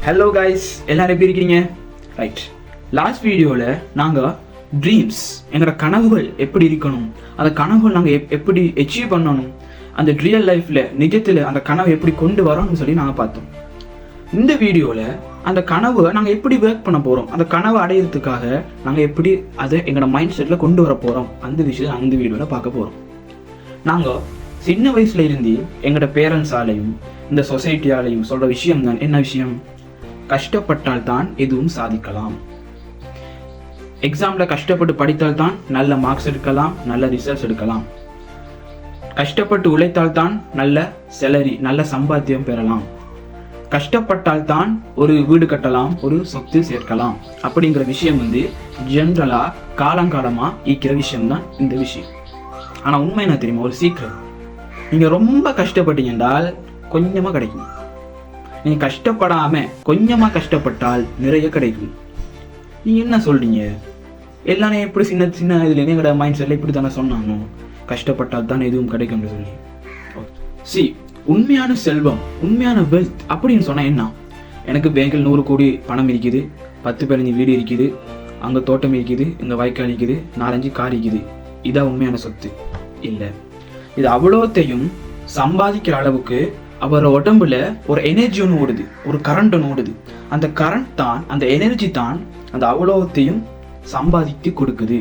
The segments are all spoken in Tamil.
ஹலோ கைஸ், எல்லாரும் எப்படி இருக்கீங்க? ரைட், லாஸ்ட் வீடியோவில் நாங்கள் ட்ரீம்ஸ், எங்களோட கனவுகள் எப்படி இருக்கணும், அந்த கனவுகள் நாங்கள் எப்படி அச்சீவ் பண்ணணும், அந்த ரியல் லைஃப்பில் நிஜத்தில் அந்த கனவை எப்படி கொண்டு வரோம்னு சொல்லி நாங்கள் பார்த்தோம். இந்த வீடியோவில் அந்த கனவை நாங்கள் எப்படி ஒர்க் பண்ண போகிறோம், அந்த கனவை அடையிறதுக்காக நாங்கள் எப்படி அதை எங்களோட மைண்ட் செட்டில் கொண்டு வர போகிறோம், அந்த விஷயத்தை அந்த வீடியோவில் பார்க்க போகிறோம். நாங்கள் சின்ன வயசுல இருந்து எங்களோட பேரண்ட்ஸாலையும் இந்த சொசைட்டியாலையும் சொல்கிற விஷயம் தான் என்ன விஷயம்? கஷ்டப்பட்டால் தான் எதுவும் சாதிக்கலாம். எக்ஸாமில் கஷ்டப்பட்டு படித்தால் தான் நல்ல மார்க்ஸ் எடுக்கலாம், நல்ல ரிசல்ட்ஸ் எடுக்கலாம். கஷ்டப்பட்டு உழைத்தால் தான் நல்ல சேலரி, நல்ல சம்பாத்தியம் பெறலாம். கஷ்டப்பட்டால் தான் ஒரு வீடு கட்டலாம், ஒரு சொத்து சேர்க்கலாம். அப்படிங்கிற விஷயம் ஜென்ரலாக காலங்காலமாக ஈக்கிற விஷயம்தான் இந்த விஷயம். ஆனால் உண்மை என்ன தெரியுமா? ஒரு சீக்கிரம், நீங்கள் ரொம்ப கஷ்டப்பட்டீங்க என்றால் கொஞ்சமாக கிடைக்கும். நீங்கள் கஷ்டப்படாமல் கொஞ்சமாக கஷ்டப்பட்டால் நிறைய கிடைக்கும். நீங்கள் என்ன சொல்கிறீங்க? எல்லாமே எப்படி சின்ன சின்ன இதில் எங்களோட மைண்ட் செட்டில் இப்படி தானே சொன்னாங்க, கஷ்டப்பட்டால் தான் எதுவும் கிடைக்கும்னு சொல்லி. உண்மையான செல்வம், உண்மையான வெல்த் அப்படின்னு சொன்னால் என்ன? எனக்கு பேங்கில் 100 கோடி பணம் இருக்குது, 10-15 வீடு இருக்குது, அங்கே தோட்டம் இருக்குது, இங்கே வாய்க்கால் இருக்குது, 4-5 கார் இருக்குது, இதான் உண்மையான சொத்து இல்லை. இது அவ்வளோத்தையும் சம்பாதிக்கிற அளவுக்கு அவர் உடம்புல ஒரு எனர்ஜி ஒன்று ஓடுது, ஒரு கரண்ட் ஒன்று ஓடுது. அந்த கரண்ட் தான், அந்த எனர்ஜி தான் அந்த அவ்வளோத்தையும் சம்பாதித்து கொடுக்குது.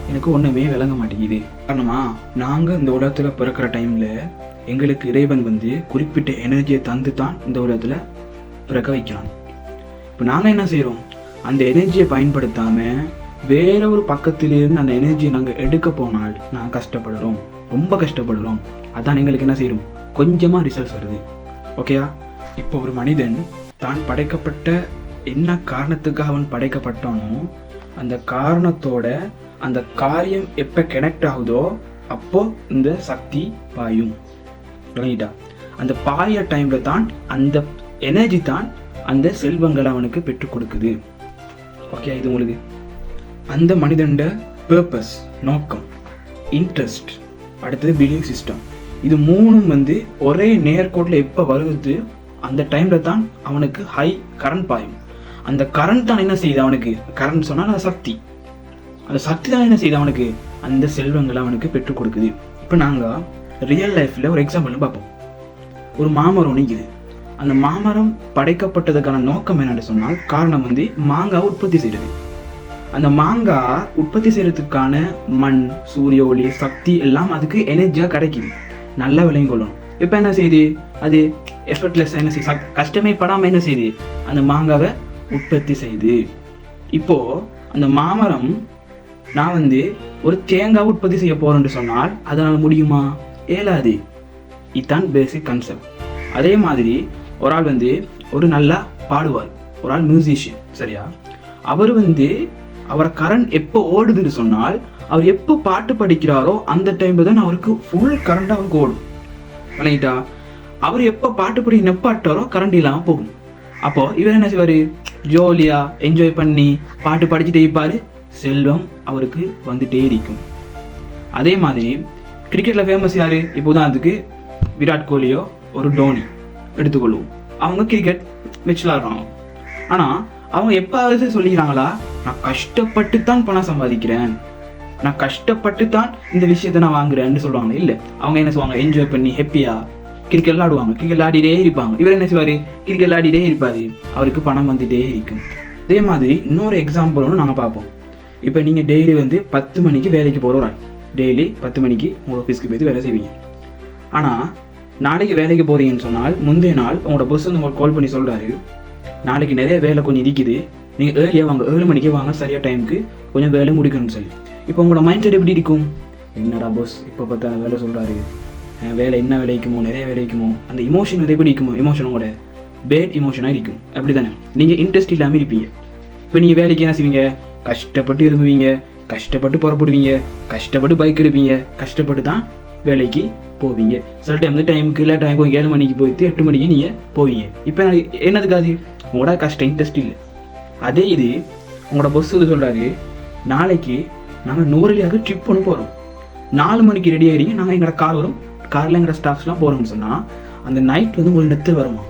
எனக்கு ஒன்றுமே விளங்க மாட்டேங்குது. காரணமா, நாங்கள் இந்த உலகத்தில் பிறக்கிற டைமில் எங்களுக்கு இறைவன் குறிப்பிட்ட எனர்ஜியை தந்து தான் இந்த உலகத்தில் பிறக்க வைக்கிறான். இப்போ நாங்கள் என்ன செய்கிறோம்? அந்த எனர்ஜியை பயன்படுத்தாமல் வேற ஒரு பக்கத்திலிருந்து அந்த எனர்ஜியை நாங்கள் எடுக்க போனால் நாங்கள் கஷ்டப்படுறோம், ரொம்ப கஷ்டப்படுறோம். அதான் எங்களுக்கு என்ன செய்கிறோம்? கொஞ்சமாக ரிசல்ட்ஸ் வருது. ஓகேயா? இப்போ ஒரு மனிதன் தான் படைக்கப்பட்ட என்ன காரணத்துக்காக அவன் படைக்கப்பட்டானோ அந்த காரணத்தோட அந்த காரியம் எப்போ கனெக்ட் ஆகுதோ அப்போ இந்த சக்தி பாயும். ரைட்டா? அந்த பாய டைம்ல தான் அந்த எனர்ஜி தான் அந்த செல்வங்களை அவனுக்கு பெற்றுக் கொடுக்குது. ஓகே, இது உங்களுக்கு அந்த மனிதனோட பர்பஸ், நோக்கம், இன்ட்ரெஸ்ட், அடுத்தது பிலீஃப் சிஸ்டம், இது மூணும் ஒரே நேர்கோட்டில் எப்போ வருது அந்த டைம்ல தான் அவனுக்கு ஹை கரண்ட் பாயும். அந்த கரண்ட் தான் என்ன செய்யுது அவனுக்கு? கரண்ட் சொன்னால் அந்த சக்தி, அந்த சக்தி தான் என்ன செய்யுது அவனுக்கு? அந்த செல்வங்களை அவனுக்கு பெற்றுக் கொடுக்குது. இப்போ நாங்கள் ரியல் லைஃப்பில் ஒரு எக்ஸாம்பிள் பார்ப்போம். ஒரு மாமரம் நிற்குது. அந்த மாமரம் படைக்கப்பட்டதுக்கான நோக்கம் என்னன்னு சொன்னால், காரணம் மாங்காய் உற்பத்தி செய்கிறது. அந்த மாங்காய் உற்பத்தி செய்யறதுக்கான மண், சூரிய ஒளி, சக்தி எல்லாம் அதுக்கு எனர்ஜியாக கிடைக்குது. நல்லா விளையும் கொள்ளணும். இப்போ என்ன செய்யுது? அது எஃபர்ட்லெஸ் என்ன செய்யுது? கஷ்டமே படாமல் என்ன செய்யுது? அந்த மாங்காவை உற்பத்தி செய்யுது. இப்போ அந்த மாமரம், நான் ஒரு தேங்காய் உற்பத்தி செய்ய போறேன்னு சொன்னால் அதனால் முடியுமா? இயலாது. இதுதான் பேசிக் கான்செப்ட். அதே மாதிரி ஒரு ஆள் ஒரு நல்லா பாடுவார், ஒரு ஆள் மியூசிஷியன், சரியா? அவர் அவரை கரண்ட் எப்போ ஓடுதுன்னு சொன்னால், அவர் எப்போ பாட்டு படிக்கிறாரோ அந்த டைம்ல தான் அவருக்கு ஃபுல் கரண்ட் அவருக்கு ஓடும். ரைட்டா? அவர் எப்போ பாட்டு படி நெப்பாட்டாரோ கரண்ட் இல்லாமல் போகும். அப்போ இவர் என்ன செய்வார்? ஜோலியா என்ஜாய் பண்ணி பாட்டு படிச்சுட்டே இருப்பாரு, செல்வம் அவருக்கு வந்துட்டே இருக்கும். அதே மாதிரி கிரிக்கெட்ல ஃபேமஸ் யாரு? இப்போ உதாரணத்துக்கு விராட் கோலியோ ஒரு டோனி எடுத்துக்கொள்வோம். அவங்க கிரிக்கெட் மேட்ச் விளாடுறாங்க. ஆனால் அவங்க எப்பாவது சொல்லிக்கிறாங்களா, நான் கஷ்டப்பட்டு தான் பணம் சம்பாதிக்கிறேன், நான் கஷ்டப்பட்டு தான் இந்த விஷயத்தை நான் வாங்குறேன்னு சொல்லுவாங்க? இல்லை. அவங்க என்ன சொல்லுவாங்க? என்ஜாய் பண்ணி ஹாப்பியாக கிரிக்கெட் விளாடுவாங்க, கிரிக்கெட் விளையாடிட்டே இருப்பாங்க. இவர் என்ன செய்வார்? கிரிக்கெட் விளையாடிட்டே இருப்பாரு, அவருக்கு பணம் வந்துட்டே இருக்கும். அதே மாதிரி இன்னொரு எக்ஸாம்பிள் ஒன்று நாங்கள் பார்ப்போம். இப்போ நீங்கள் டெய்லி 10 மணிக்கு வேலைக்கு போகிறோம். டெய்லி 10 மணிக்கு உங்கள் ஆஃபீஸ்க்கு போய்ட்டு வேலை செய்வீங்க. ஆனால் நாளைக்கு வேலைக்கு போகிறீங்கன்னு சொன்னால் முந்தைய நாள் உங்களோட பஸ் உங்களுக்கு கால் பண்ணி சொல்கிறாரு, நாளைக்கு நிறைய வேலை கொஞ்சம் இருக்குது, நீங்கள் ஏர்லியாக வாங்க, 7 மணிக்கே வாங்க, சரியாக டைமுக்கு கொஞ்சம் வேலை முடிக்கணும்னு சொல்லி. இப்போ உங்களோட மைண்ட் செட் எப்படி இருக்கும்? என்னடா பாஸ் இப்போ பார்த்தா வேலை சொல்கிறாரு, வேலை என்ன விளைக்குமோ, நிறைய விளைக்குமோ, அந்த இமோஷன் எப்படி இருக்குமோ? இமோஷன் உங்களோட பேட் இமோஷனாக இருக்கும். அப்படி தானே? நீங்கள் இன்ட்ரெஸ்ட் இல்லாமல் இருப்பீங்க. இப்போ நீங்கள் வேலைக்கு என்ன செய்வீங்க? கஷ்டப்பட்டு இருந்துவீங்க, கஷ்டப்பட்டு புறப்படுவீங்க, கஷ்டப்பட்டு பைக் எடுப்பீங்க, கஷ்டப்பட்டு தான் வேலைக்கு போவீங்க. சில டைம் டைமுக்கு இல்லை, டைம் 7 மணிக்கு போயிட்டு 8 மணிக்கு நீங்கள் போவீங்க. இப்போ என்னதுக்காது? உங்களோட கஷ்டம், இன்ட்ரெஸ்ட் இல்லை. அதே இது உங்களோட பஸ் சொல்கிறாரு, நாளைக்கு நாங்கள் நூறுலியாக ட்ரிப் பண்ண போகிறோம், 4 மணிக்கு ரெடி ஆகிடுங்க, நாங்கள் எங்களோட கார் வரும், காரில் எங்களோட ஸ்டாஃப்ஸ்லாம் போகிறோம்னு சொன்னால் அந்த நைட் உங்களுக்கு நெத்து வருமா?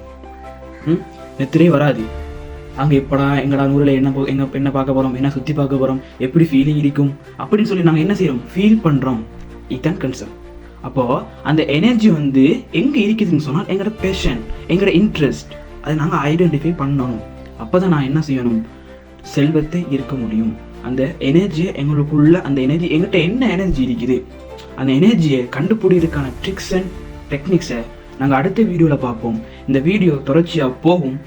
நெத்திரே வராது. அங்கே எப்படா எங்கடா ஊரில் என்ன பார்க்க போகிறோம், என்ன சுற்றி பார்க்க போகிறோம், எப்படி ஃபீலிங் இருக்கும் அப்படின்னு சொல்லி நாங்கள் என்ன செய்கிறோம், ஃபீல் பண்ணுறோம். இதுதான் கன்செப்ட். அப்போது அந்த எனர்ஜி வந்து எங்கே இருக்குதுன்னு சொன்னால் எங்களோட பேஷன், எங்களோட இன்ட்ரெஸ்ட், அதை நாங்கள் ஐடென்டிஃபை பண்ணணும். அப்போ தான் நான் என்ன செய்யணும், செல்வத்தை இருக்க முடியும். அந்த எனர்ஜியை எங்களுக்குள்ள, அந்த எனர்ஜி எங்கிட்ட என்ன எனர்ஜி இருக்குது, அந்த எனர்ஜியை கண்டுபிடிக்கிறதுக்கான ட்ரிக்ஸ் அண்ட் டெக்னிக்ஸை நாங்கள் அடுத்த வீடியோவில் பார்ப்போம். இந்த வீடியோ தொடர்ச்சியாக போகும்,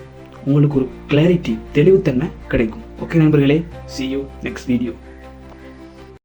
உங்களுக்கு ஒரு கிளாரிட்டி, தெளிவுத்தன்மை கிடைக்கும். ஓகே நண்பர்களே, see you next video.